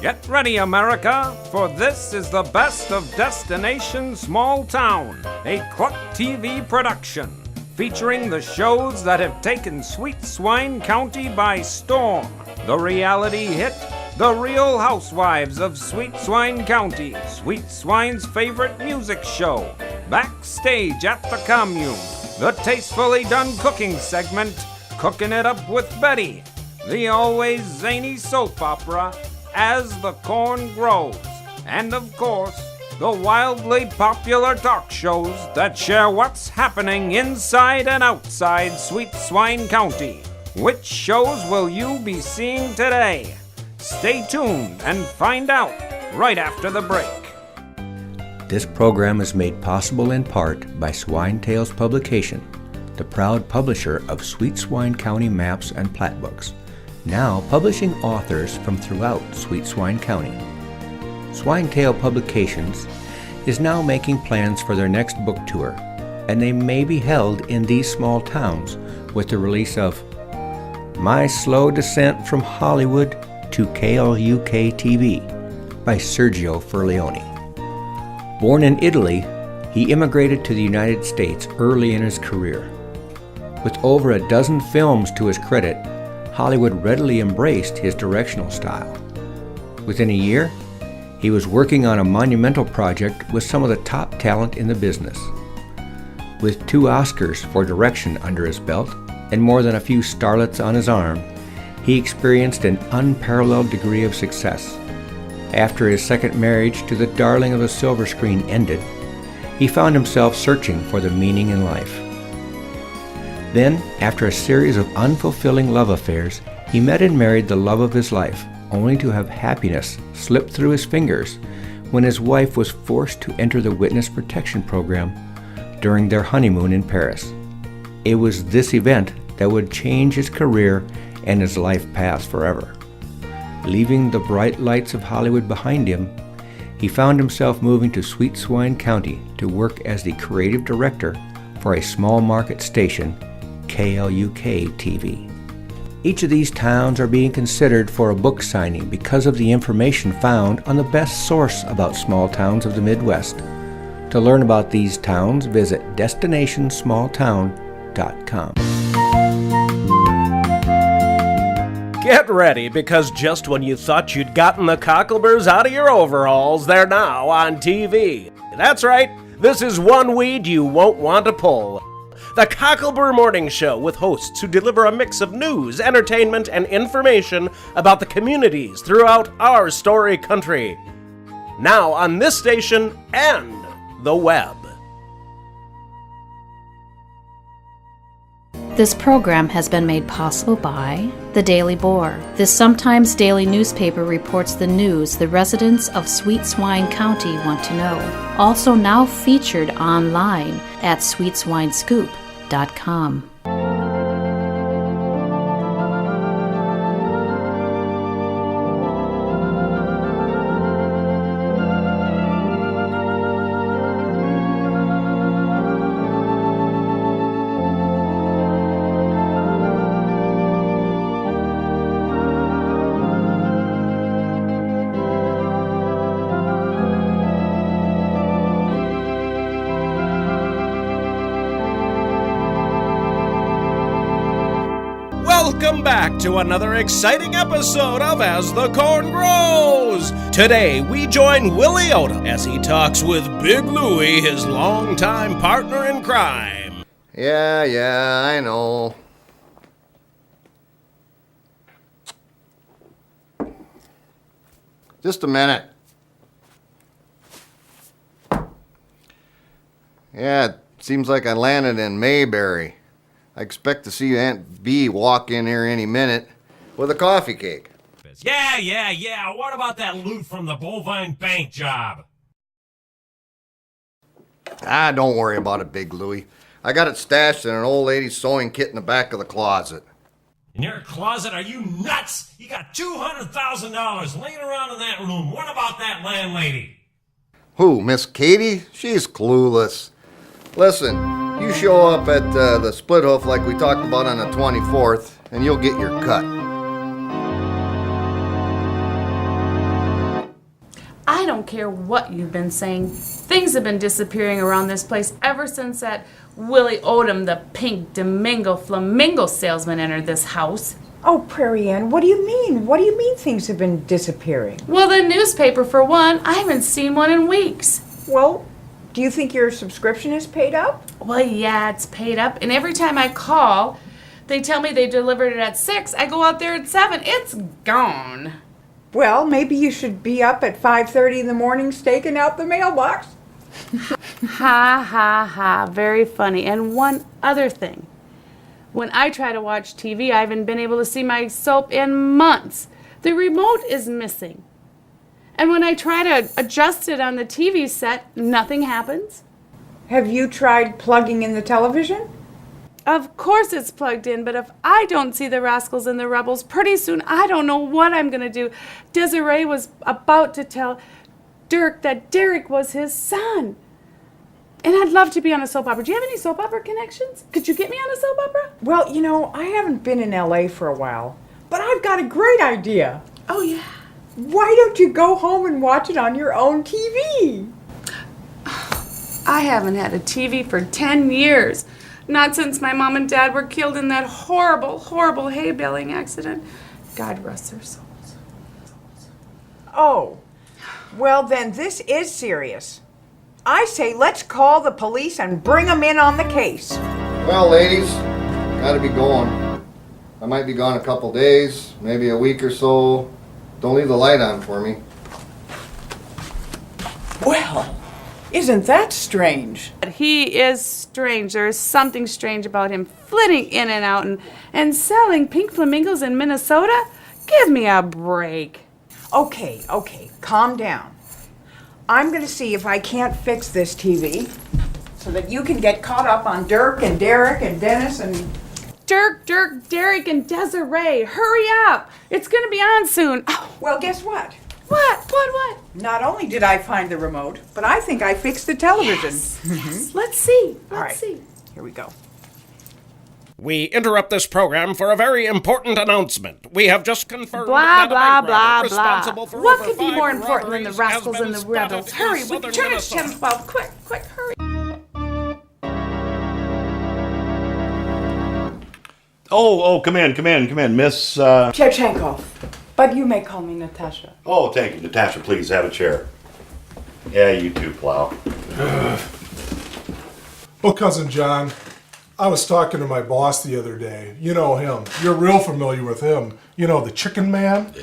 Get ready, America, for this is the best of Destination Small Town, a Cluck TV production, featuring the shows that have taken Sweet Swine County by storm. The reality hit, The Real Housewives of Sweet Swine County, Sweet Swine's favorite music show, Backstage at the Commune, the tastefully done cooking segment, Cooking It Up with Betty, the always zany soap opera, As the Corn Grows, and of course, the wildly popular talk shows that share what's happening inside and outside Sweet Swine County. Which shows will you be seeing today? Stay tuned and find out right after the break. This program is made possible in part by Swine Tales Publication, the proud publisher of Sweet Swine County maps and plat books, now publishing authors from throughout Sweet Swine County. Swinetail Publications is now making plans for their next book tour, and they may be held in these small towns with the release of My Slow Descent from Hollywood to KLUK TV by Sergio Furlione. Born in Italy, he immigrated to the United States early in his career. With over a dozen films to his credit, Hollywood readily embraced his directional style. Within a year, he was working on a monumental project with some of the top talent in the business. With 2 Oscars for direction under his belt and more than a few starlets on his arm, he experienced an unparalleled degree of success. After his second marriage to the darling of the silver screen ended, he found himself searching for the meaning in life. Then, after a series of unfulfilling love affairs, he met and married the love of his life, only to have happiness slip through his fingers when his wife was forced to enter the witness protection program during their honeymoon in Paris. It was this event that would change his career and his life paths forever. Leaving the bright lights of Hollywood behind him, he found himself moving to Sweet Swine County to work as the creative director for a small market station, KLUK TV. Each of these towns are being considered for a book signing because of the information found on the best source about small towns of the Midwest. To learn about these towns, visit DestinationSmallTown.com. Get ready, because just when you thought you'd gotten the cockleburs out of your overalls, they're now on TV. That's right, this is one weed you won't want to pull. The Cocklebur Morning Show, with hosts who deliver a mix of news, entertainment, and information about the communities throughout our story country. Now on this station and the web. This program has been made possible by The Daily Boar. This sometimes daily newspaper reports the news the residents of Sweet Swine County want to know. Also now featured online at sweetswinescoop.com. Welcome back to another exciting episode of As the Corn Grows. Today we join Willie Oda as he talks with Big Louie, his longtime partner in crime. Yeah, I know. Just a minute. Yeah, it seems like I landed in Mayberry. I expect to see Aunt B walk in here any minute with a coffee cake. Yeah. What about that loot from the Bovine Bank job? Don't worry about it, Big Louie. I got it stashed in an old lady's sewing kit in the back of the closet. In your closet? Are you nuts? You got $200,000 laying around in that room. What about that landlady? Who, Miss Katie? She's clueless. Listen, you show up at the Split Hoof like we talked about on the 24th, and you'll get your cut. I don't care what you've been saying. Things have been disappearing around this place ever since that Willie Odom, the pink Domingo Flamingo salesman, entered this house. Oh, Prairie Ann, what do you mean? What do you mean things have been disappearing? Well, the newspaper, for one. I haven't seen one in weeks. Well, do you think your subscription is paid up? Well, yeah, it's paid up. And every time I call, they tell me they delivered it at 6. I go out there at 7. It's gone. Well, maybe you should be up at 5:30 in the morning staking out the mailbox. Ha, ha, ha. Very funny. And one other thing. When I try to watch TV, I haven't been able to see my soap in months. The remote is missing. And when I try to adjust it on the TV set, nothing happens. Have you tried plugging in the television? Of course it's plugged in, but if I don't see the Rascals and the Rebels, pretty soon I don't know what I'm going to do. Desiree was about to tell Dirk that Derek was his son. And I'd love to be on a soap opera. Do you have any soap opera connections? Could you get me on a soap opera? Well, you know, I haven't been in LA for a while, but I've got a great idea. Oh, yeah. Why don't you go home and watch it on your own TV? I haven't had a TV for 10 years. Not since my mom and dad were killed in that horrible, horrible hay baling accident. God rest their souls. Oh, well then this is serious. I say let's call the police and bring them in on the case. Well, ladies, gotta be going. I might be gone a couple days, maybe a week or so. Don't leave the light on for me. Well, isn't that strange? But he is strange. There is something strange about him flitting in and out and selling pink flamingos in Minnesota? Give me a break. Okay, calm down. I'm going to see if I can't fix this TV so that you can get caught up on Dirk and Derek and Dennis and... Dirk, Derek, and Desiree, hurry up. It's going to be on soon. Oh, Well, guess what? what? Not only did I find the remote, but I think I fixed the television. Yes. Let's see. All right, Let's see. here we go. We interrupt this program for a very important announcement. We have just confirmed Blah, that a blah, bank blah, robber blah. responsible for What over could be 5 more important than the robberies Rascals has and been the Rebels? spotted in Hurry, southern turn it Minnesota. 10-12. Quick, hurry. Oh, come in, Miss, Cherchenkov, but you may call me Natasha. Oh, thank you, Natasha, please, have a chair. Yeah, you too, Plow. Well, Cousin John, I was talking to my boss the other day. You know him. You're real familiar with him. You know, the Chicken Man?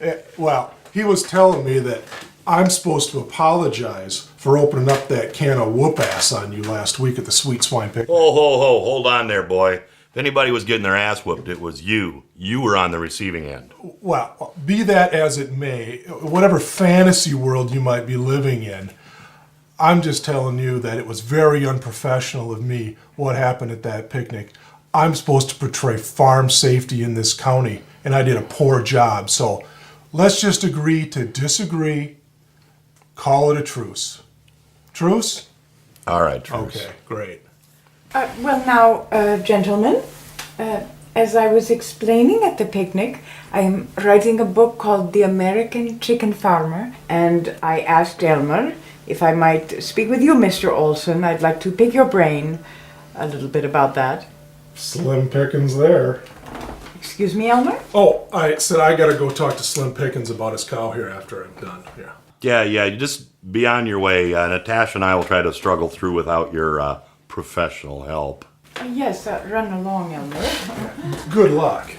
Yeah. Well, he was telling me that I'm supposed to apologize for opening up that can of whoop-ass on you last week at the Sweet Swine Picnic. Hold on there, boy. If anybody was getting their ass whooped, it was you. You were on the receiving end. Well, be that as it may, whatever fantasy world you might be living in, I'm just telling you that it was very unprofessional of me what happened at that picnic. I'm supposed to portray farm safety in this county, and I did a poor job. So let's just agree to disagree, call it a truce. Truce? All right, Truce. Okay, great. Well now, gentlemen, as I was explaining at the picnic, I am writing a book called The American Chicken Farmer, and I asked Elmer if I might speak with you, Mr. Olson. I'd like to pick your brain a little bit about that. Slim Pickens there. Excuse me, Elmer? Oh, I said I gotta go talk to Slim Pickens about his cow here after I'm done. Yeah. Yeah, you just be on your way. Natasha and I will try to struggle through without your professional help. Yes, run along, Elmer. Good luck.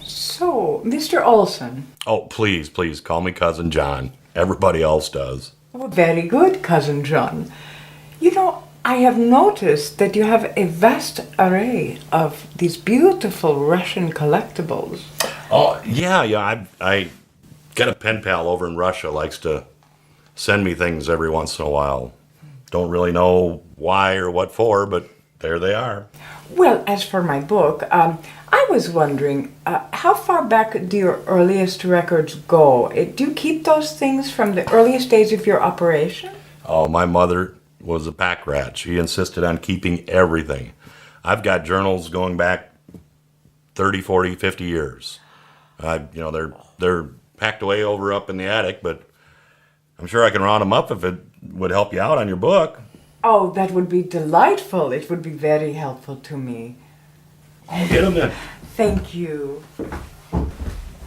So, Mr. Olson. Oh, please, call me Cousin John. Everybody else does. Oh, very good, Cousin John. You know, I have noticed that you have a vast array of these beautiful Russian collectibles. Oh, yeah, I got a pen pal over in Russia, likes to send me things every once in a while. Don't really know why or what for, but there they are. Well, as for my book, I was wondering, how far back do your earliest records go? Do you keep those things from the earliest days of your operation? Oh, my mother was a pack rat. She insisted on keeping everything. I've got journals going back 30, 40, 50 years. They're packed away over up in the attic, but I'm sure I can round them up if it would help you out on your book. Oh, that would be delightful. It would be very helpful to me. I'll get them then. Thank you.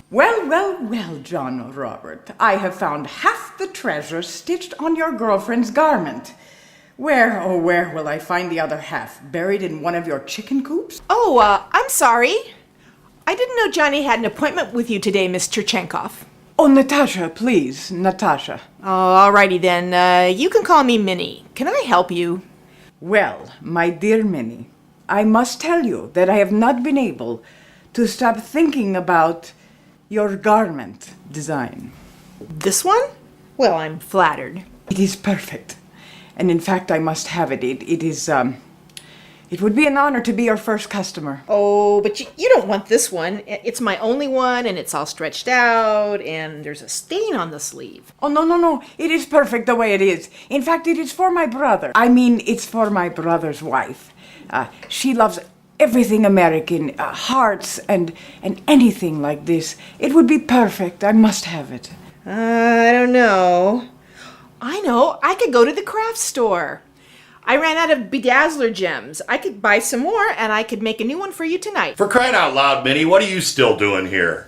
Well, John Robert. I have found half the treasure stitched on your girlfriend's garment. Where will I find the other half? Buried in one of your chicken coops? Oh, I'm sorry. I didn't know Johnny had an appointment with you today, Miss Cherchenkov. Oh, Natasha, please, Natasha. Oh, alrighty then. You can call me Minnie. Can I help you? Well, my dear Minnie, I must tell you that I have not been able to stop thinking about your garment design. This one? Well, I'm flattered. It is perfect. And in fact, I must have it. It would be an honor to be your first customer. Oh, but you don't want this one. It's my only one, and it's all stretched out, and there's a stain on the sleeve. Oh, no. It is perfect the way it is. In fact, it is for my brother. I mean, it's for my brother's wife. She loves everything American, hearts and anything like this. It would be perfect. I must have it. I don't know. I know. I could go to the craft store. I ran out of Bedazzler gems. I could buy some more, and I could make a new one for you tonight. For crying out loud, Minnie, what are you still doing here?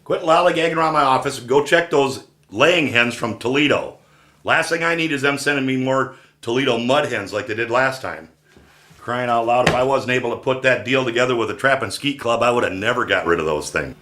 Quit lollygagging around my office and go check those laying hens from Toledo. Last thing I need is them sending me more Toledo mud hens like they did last time. Crying out loud, if I wasn't able to put that deal together with the Trap and Skeet Club, I would have never got rid of those things.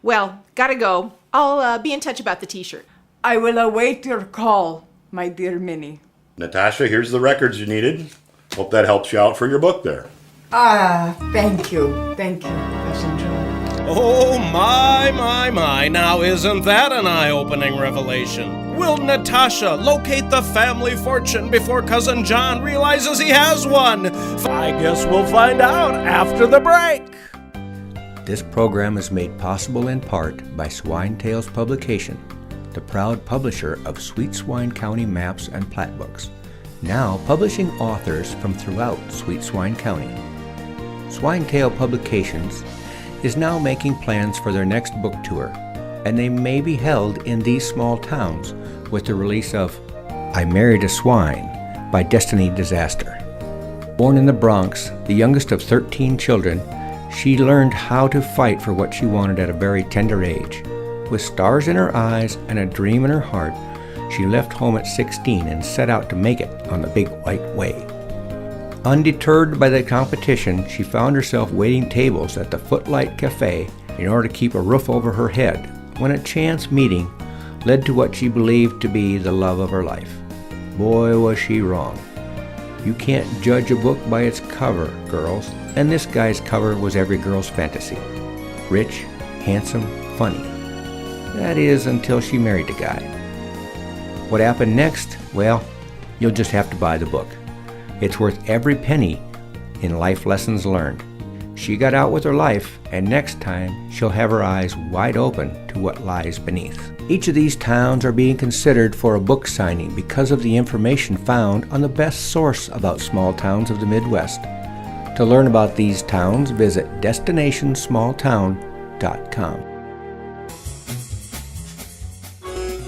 Well, gotta go. I'll be in touch about the t-shirt. I will await your call, my dear Minnie. Natasha, here's the records you needed. Hope that helps you out for your book there. Thank you. Thank you, Cousin John. Oh, my. Now isn't that an eye-opening revelation? Will Natasha locate the family fortune before Cousin John realizes he has one? I guess we'll find out after the break. This program is made possible in part by Swine Tales Publication, the proud publisher of Sweet Swine County maps and plat books, now publishing authors from throughout Sweet Swine County. Swinetail Publications is now making plans for their next book tour, and they may be held in these small towns with the release of I Married a Swine by Destiny Disaster. Born in the Bronx, the youngest of 13 children, she learned how to fight for what she wanted at a very tender age. With stars in her eyes and a dream in her heart, she left home at 16 and set out to make it on the Big White Way. Undeterred by the competition, she found herself waiting tables at the Footlight Cafe in order to keep a roof over her head when a chance meeting led to what she believed to be the love of her life. Boy, was she wrong. You can't judge a book by its cover, girls, and this guy's cover was every girl's fantasy. Rich, handsome, funny. That is, until she married the guy. What happened next? Well, you'll just have to buy the book. It's worth every penny in life lessons learned. She got out with her life, and next time she'll have her eyes wide open to what lies beneath. Each of these towns are being considered for a book signing because of the information found on the best source about small towns of the Midwest. To learn about these towns, visit destinationsmalltown.com.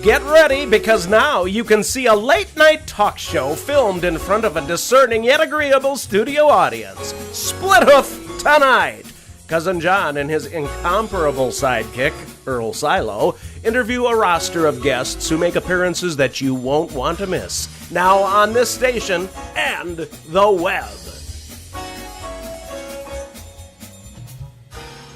Get ready, because now you can see a late-night talk show filmed in front of a discerning yet agreeable studio audience. Split Hoof tonight. Cousin John and his incomparable sidekick, Earl Silo, interview a roster of guests who make appearances that you won't want to miss. Now on this station and the web.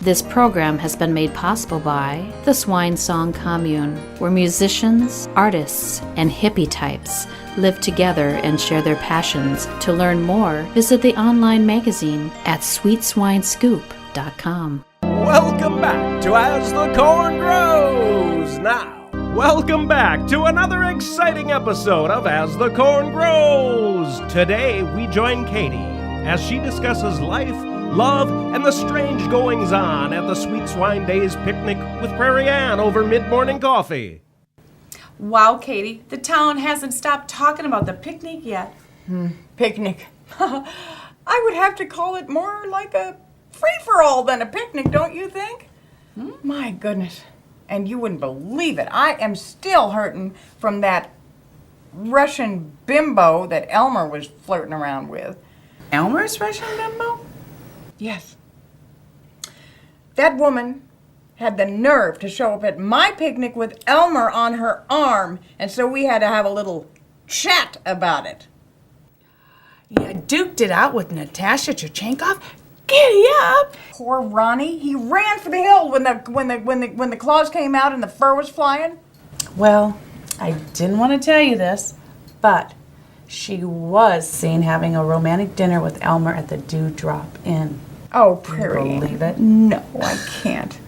This program has been made possible by the Swine Song Commune, where musicians, artists, and hippie types live together and share their passions. To learn more, visit the online magazine at sweetswinescoop.com. Welcome back to As the Corn Grows. Now, welcome back to another exciting episode of As the Corn Grows. Today, we join Katie as she discusses life, love, and the strange goings-on at the Sweet Swine Days picnic with Prairie Ann over mid-morning coffee. Wow, Katie, the town hasn't stopped talking about the picnic yet. Picnic. I would have to call it more like a free-for-all than a picnic, don't you think? My goodness. And you wouldn't believe it. I am still hurting from that Russian bimbo that Elmer was flirting around with. Elmer's Russian bimbo? Yes. That woman had the nerve to show up at my picnic with Elmer on her arm, and so we had to have a little chat about it. Yeah, duked it out with Natasha Churchenkov? Giddy up! Poor Ronnie. He ran for the hill when the claws came out and the fur was flying. Well, I didn't want to tell you this, but she was seen having a romantic dinner with Elmer at the Dewdrop Inn. Oh, Prairie. Believe it? No, I can't.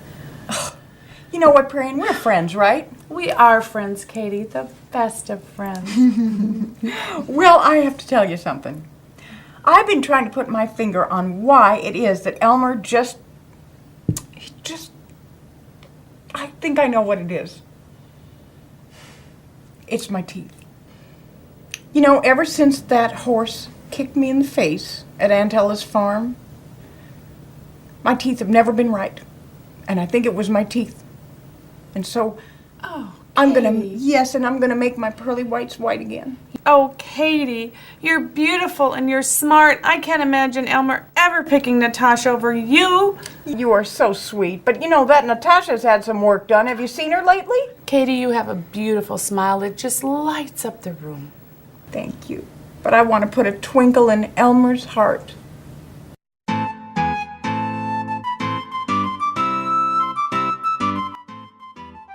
You know what, Prairie? We're friends, right? We are friends, Katie, the best of friends. Well, I have to tell you something. I've been trying to put my finger on why it is that Elmer I think I know what it is. It's my teeth. You know, ever since that horse kicked me in the face at Aunt Ella's farm, my teeth have never been right. And I think it was my teeth. And so, I'm gonna make my pearly whites white again. Oh, Katie, you're beautiful and you're smart. I can't imagine Elmer ever picking Natasha over you. You are so sweet, but you know that Natasha's had some work done. Have you seen her lately? Katie, you have a beautiful smile. It just lights up the room. Thank you. But I want to put a twinkle in Elmer's heart.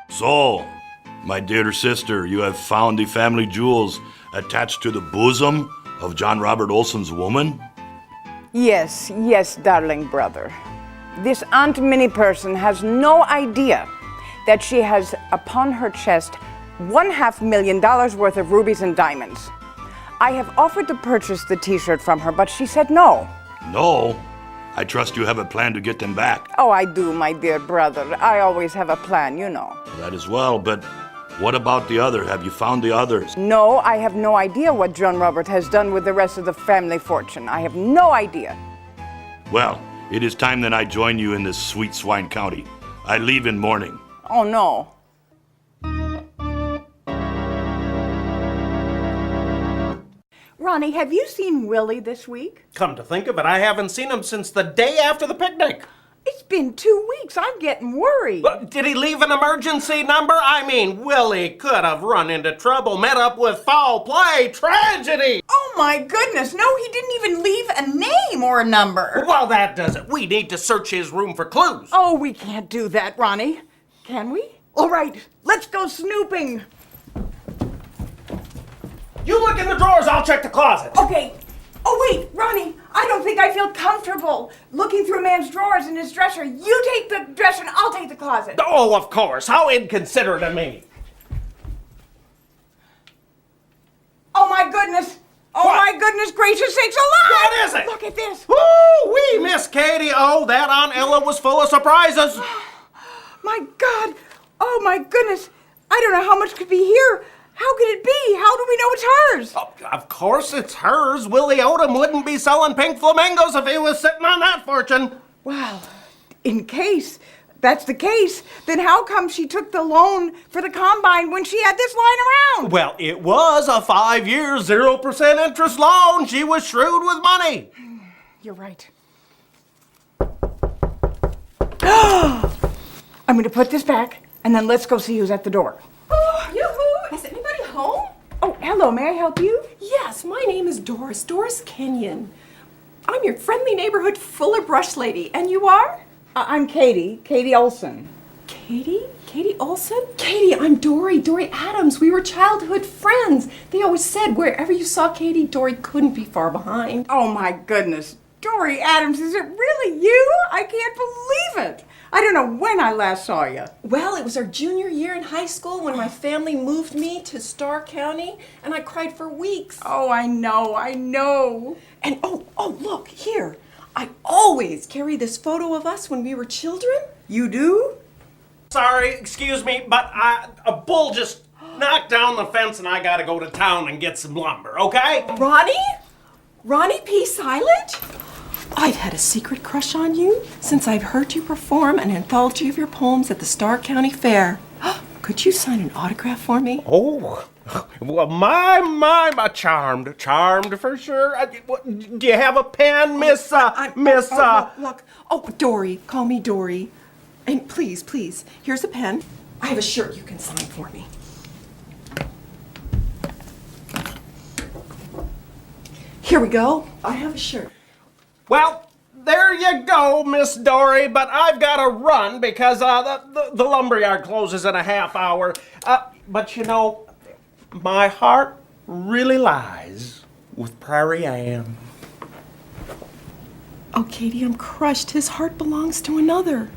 So, my dear sister, you have found the family jewels attached to the bosom of John Robert Olson's woman? Yes, darling brother. This Aunt Minnie person has no idea that she has upon her chest $500,000 worth of rubies and diamonds. I have offered to purchase the t-shirt from her, but she said no. No. I trust you have a plan to get them back. Oh, I do, my dear brother. I always have a plan, you know. That as well, but what about the other? Have you found the others? No, I have no idea what John Robert has done with the rest of the family fortune. I have no idea. Well, it is time that I join you in this sweet swine county. I leave in morning. Oh, no. Ronnie, have you seen Willie this week? Come to think of it, I haven't seen him since the day after the picnic. It's been 2 weeks. I'm getting worried. Did he leave an emergency number? I mean, Willie could have run into trouble, met up with foul play, tragedy. Oh my goodness, no, he didn't even leave a name or a number. Well, that does it. We need to search his room for clues. Oh, we can't do that, Ronnie. Can we? All right, let's go snooping. You look in the drawers, I'll check the closet. Okay. Oh, wait, Ronnie, I don't think I feel comfortable looking through a man's drawers in his dresser. You take the dresser and I'll take the closet. Oh, of course. How inconsiderate of me. Oh, my goodness. Oh, What? my goodness gracious sakes alive! What is it? Look at this. Woo-wee, Miss Katie. Oh, that Aunt Ella was full of surprises. My God. Oh, my goodness. I don't know how much could be here. How could it be? How do we know it's hers? Oh, of course it's hers. Willie Odom wouldn't be selling pink flamingos if he was sitting on that fortune. Well, in case that's the case, then how come she took the loan for the combine when she had this lying around? Well, it was a 5-year, 0% interest loan. She was shrewd with money. You're right. I'm going to put this back, and then let's go see who's at the door. Oh, yoo-hoo! Is anybody home? Oh, hello. May I help you? Yes, my name is Doris Kenyon. I'm your friendly neighborhood Fuller Brush lady, and you are? I'm Katie Olson. Katie? Katie Olson? Katie, I'm Dory Adams. We were childhood friends. They always said wherever you saw Katie, Dory couldn't be far behind. Oh, my goodness. Dory Adams, is it really you? I can't believe it. I don't know when I last saw you. Well, it was our junior year in high school when my family moved me to Starr County, and I cried for weeks. Oh, I know. And oh, look, here. I always carry this photo of us when we were children. You do? Sorry, excuse me, but a bull just knocked down the fence and I gotta go to town and get some lumber, okay? Ronnie P. Silent? I've had a secret crush on you since I've heard you perform an anthology of your poems at the Starr County Fair. Could you sign an autograph for me? Oh, well, my, charmed for sure. Do you have a pen, Miss? Look. Oh, Dory. Call me Dory. And please, here's a pen. I have a shirt you can sign for me. Here we go. I have a shirt. Well, there you go, Miss Dory, but I've got to run because the lumberyard closes in a half hour. But you know, my heart really lies with Prairie Ann. Oh, Katie, I'm crushed. His heart belongs to another.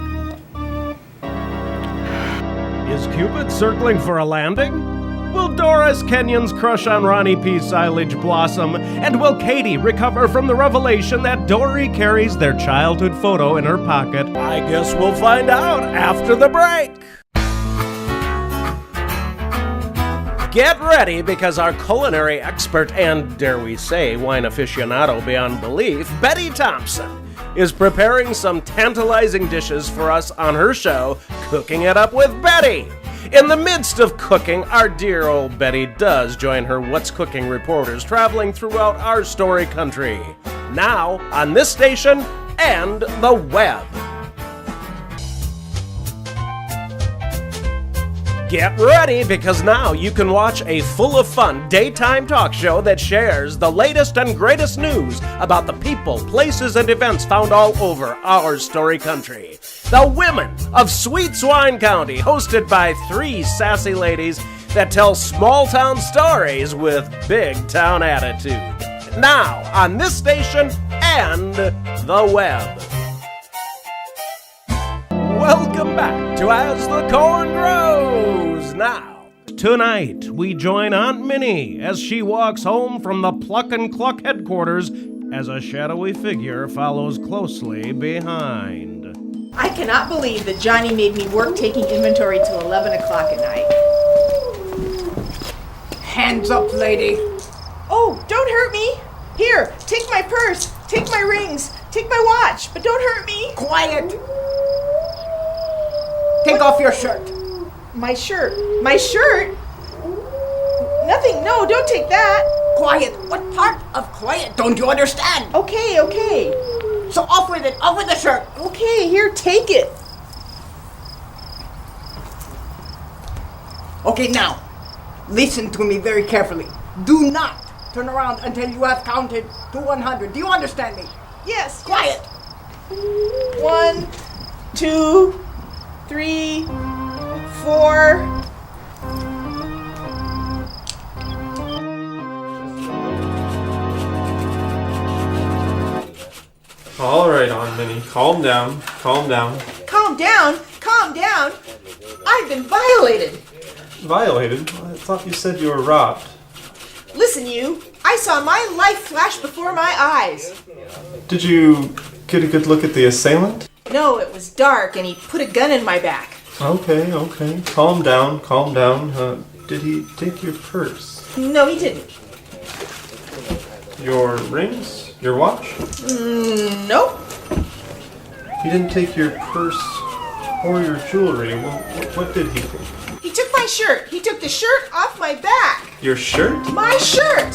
Is Cupid circling for a landing? Will Doris Kenyon's crush on Ronnie P. Silage blossom? And will Katie recover from the revelation that Dory carries their childhood photo in her pocket? I guess we'll find out after the break. Get ready, because our culinary expert and, dare we say, wine aficionado beyond belief, Betty Thompson, is preparing some tantalizing dishes for us on her show, Cooking It Up with Betty. In the midst of cooking, our dear old Betty does join her What's Cooking reporters traveling throughout our story country. Now, on this station and the web. Get ready, because now you can watch a full of fun daytime talk show that shares the latest and greatest news about the people, places, and events found all over our story country. The Women of Sweet Swine County, hosted by 3 sassy ladies that tell small town stories with big town attitude. Now, on this station and the web. Welcome back to As the Corn Grows. Now, tonight we join Aunt Minnie as she walks home from the Pluck and Cluck headquarters as a shadowy figure follows closely behind. I cannot believe that Johnny made me work taking inventory till 11 o'clock at night. Hands up, lady. Oh, don't hurt me. Here, take my purse, take my rings, take my watch, but don't hurt me. Quiet. Take off your shirt. My shirt? My shirt? Nothing, no, don't take that. Quiet. What part of quiet don't you understand? Okay. So off with it. Off with the shirt. Okay, here, take it. Okay, now, listen to me very carefully. Do not turn around until you have counted to 100. Do you understand me? Yes. Quiet. 1, 2, 3, 4. All right, Aunt Minnie, calm down. Calm down. I've been violated. Violated? I thought you said you were robbed. Listen, you. I saw my life flash before my eyes. Did you get a good look at the assailant? No, it was dark and he put a gun in my back. Okay. Calm down. Did he take your purse? No, he didn't. Your rings? Your watch? Nope. He didn't take your purse or your jewelry. Well, what did he take? He took my shirt. He took the shirt off my back. Your shirt? My shirt!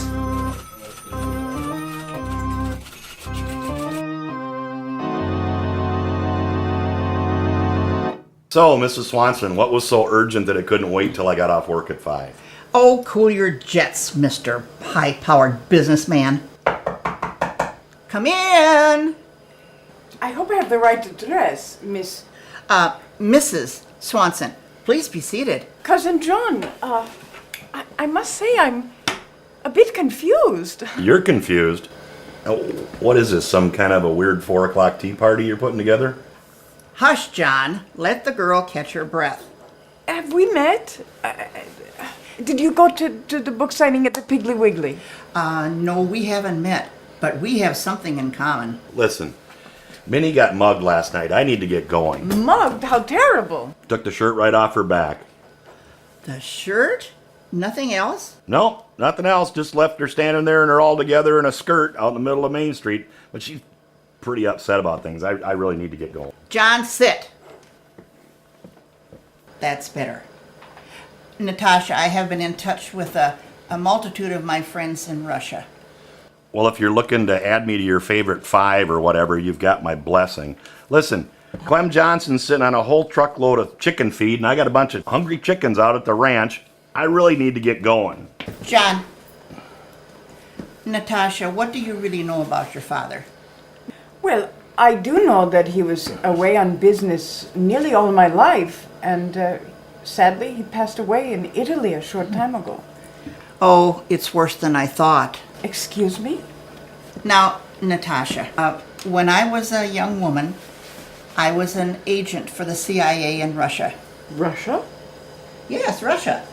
So, Mrs. Swanson, what was so urgent that it couldn't wait till I got off work at 5? Oh, cool your jets, Mr. High-powered businessman. Come in. I hope I have the right address, Miss... Mrs. Swanson. Please be seated. Cousin John, I must say I'm a bit confused. You're confused. Oh, what is this, some kind of a weird 4 o'clock tea party you're putting together? Hush, John. Let the girl catch her breath. Have we met? Did you go to the book signing at the Piggly Wiggly? No, we haven't met, but we have something in common. Listen, Minnie got mugged last night. I need to get going. Mugged? How terrible. Took the shirt right off her back. The shirt? Nothing else? No, nothing else. Just left her standing there in her all together in a skirt out in the middle of Main Street. But pretty upset about things. I really need to get going. John, sit. That's better. Natasha, I have been in touch with a multitude of my friends in Russia. Well, if you're looking to add me to your favorite 5 or whatever, you've got my blessing. Listen, Clem Johnson's sitting on a whole truckload of chicken feed, and I got a bunch of hungry chickens out at the ranch. I really need to get going. John, Natasha, what do you really know about your father? Well, I do know that he was away on business nearly all my life, and sadly, he passed away in Italy a short time ago. Oh, it's worse than I thought. Excuse me? Now, Natasha, when I was a young woman, I was an agent for the CIA in Russia. Russia? Yes, Russia.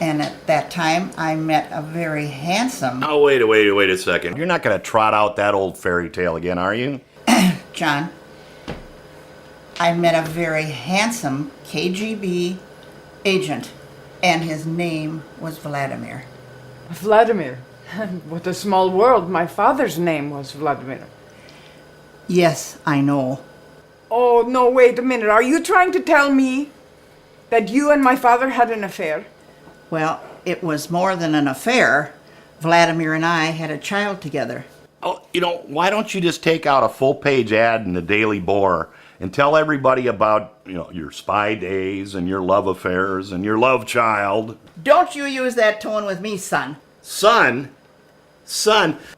And at that time, I met a very handsome... Oh, wait a second. You're not going to trot out that old fairy tale again, are you? John, I met a very handsome KGB agent, and his name was Vladimir. Vladimir? What a small world. My father's name was Vladimir. Yes, I know. Oh, no, wait a minute. Are you trying to tell me that you and my father had an affair? Well, it was more than an affair. Vladimir and I had a child together. Oh, why don't you just take out a full-page ad in the Daily Boar and tell everybody about, your spy days and your love affairs and your love child? Don't you use that tone with me, son. Son,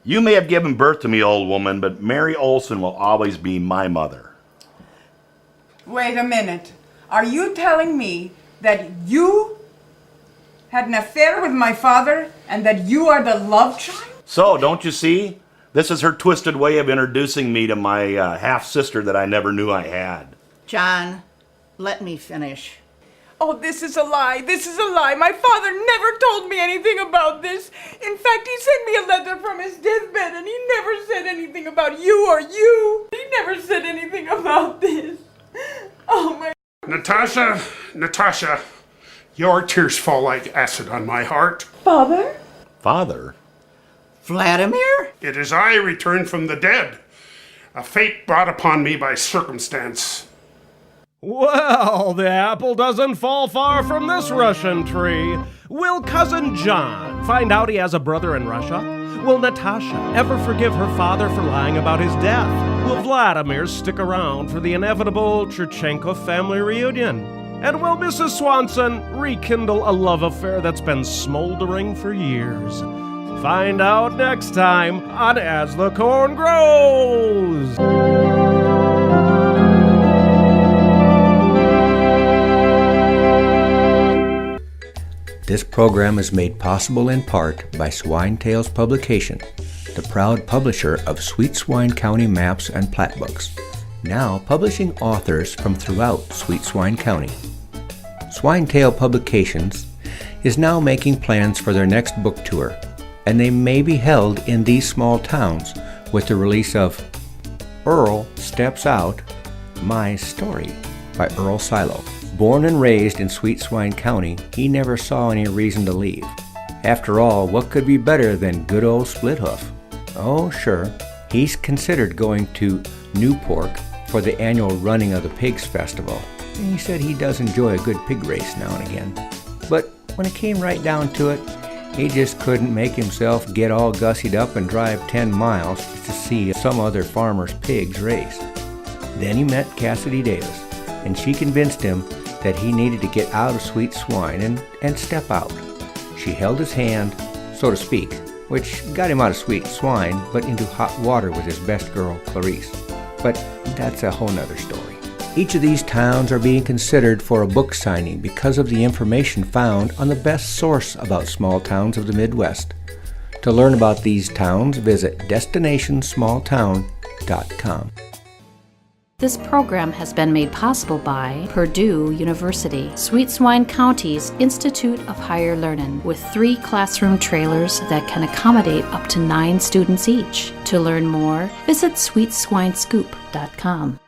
you may have given birth to me, old woman, but Mary Olson will always be my mother. Wait a minute. Are you telling me that you had an affair with my father and that you are the love child? So, don't you see? This is her twisted way of introducing me to my half-sister that I never knew I had. John, let me finish. Oh, this is a lie. This is a lie. My father never told me anything about this. In fact, he sent me a letter from his deathbed, and he never said anything about you or you. He never said anything about this. Oh, my... Natasha, your tears fall like acid on my heart. Father? Father? Vladimir? It is I returned from the dead. A fate brought upon me by circumstance. Well, the apple doesn't fall far from this Russian tree. Will Cousin John find out he has a brother in Russia? Will Natasha ever forgive her father for lying about his death? Will Vladimir stick around for the inevitable Churchenko family reunion? And will Mrs. Swanson rekindle a love affair that's been smoldering for years? Find out next time on As the Corn Grows! This program is made possible in part by Swine Tales Publication, the proud publisher of Sweet Swine County maps and plat books, now publishing authors from throughout Sweet Swine County. Swine Tale Publications is now making plans for their next book tour, and they may be held in these small towns with the release of Earl Steps Out, My Story by Earl Silo. Born and raised in Sweet Swine County, he never saw any reason to leave. After all, what could be better than good old Splithoof? Oh, sure, he's considered going to Newport for the annual Running of the Pigs Festival. And he said he does enjoy a good pig race now and again. But when it came right down to it, he just couldn't make himself get all gussied up and drive 10 miles to see some other farmer's pigs race. Then he met Cassidy Davis, and she convinced him that he needed to get out of Sweet Swine and step out. She held his hand, so to speak, which got him out of Sweet Swine, but into hot water with his best girl, Clarice. But that's a whole nother story. Each of these towns are being considered for a book signing because of the information found on the best source about small towns of the Midwest. To learn about these towns, visit DestinationSmallTown.com. This program has been made possible by Purdue University, Sweet Swine County's Institute of Higher Learning, with 3 classroom trailers that can accommodate up to 9 students each. To learn more, visit SweetSwineScoop.com.